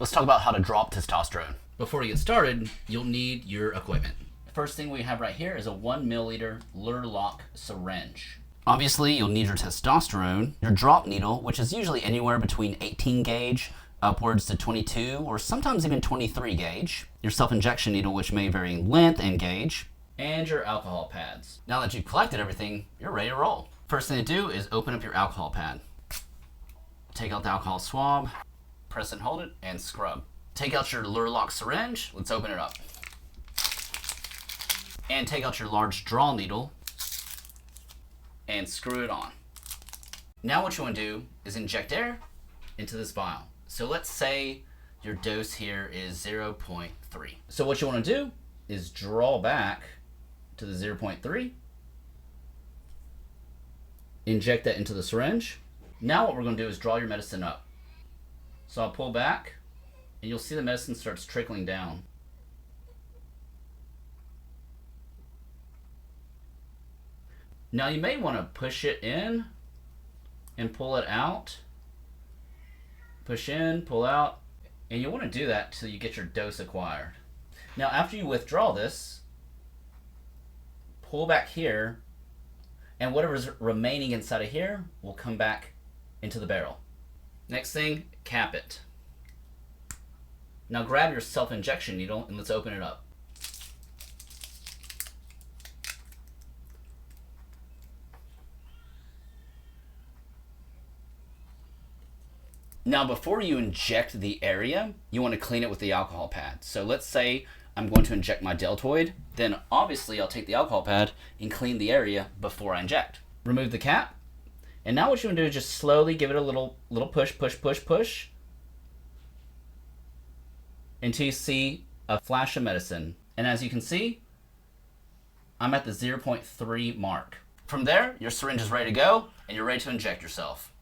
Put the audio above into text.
Let's talk about how to drop testosterone. Before we get started, you'll need your equipment. First thing we have right here is a 1 milliliter lure lock syringe. Obviously, you'll need your testosterone, your drop needle, which is usually anywhere between 18 gauge upwards to 22 or sometimes even 23 gauge, your self-injection needle, which may vary in length and gauge, and your alcohol pads. Now that you've collected everything, you're ready to roll. First thing to do is open up your alcohol pad. Take out the alcohol swab, press and hold it, and scrub. Take out your lure lock syringe. Let's open it up. And take out your large draw needle and screw it on. Now what you want to do is inject air into this vial. So let's say your dose here is 0.3. So what you want to do is draw back to the 0.3, inject that into the syringe. Now what we're going to do is draw your medicine up. So I'll pull back, and you'll see the medicine starts trickling down. Now you may want to push it in and pull it out. Push in, pull out, and you want to do that till you get your dose acquired. Now after you withdraw this, pull back here, and whatever's remaining inside of here will come back into the barrel. Next thing, cap it. Now grab your self-injection needle and let's open it up. Now before you inject the area, you want to clean it with the alcohol pad. So let's say I'm going to inject my deltoid, then obviously I'll take the alcohol pad and clean the area before I inject. Remove the cap, and now what you want to do is just slowly give it a little push, push, until you see a flash of medicine. And as you can see, I'm at the 0.3 mark. From there, your syringe is ready to go, and you're ready to inject yourself.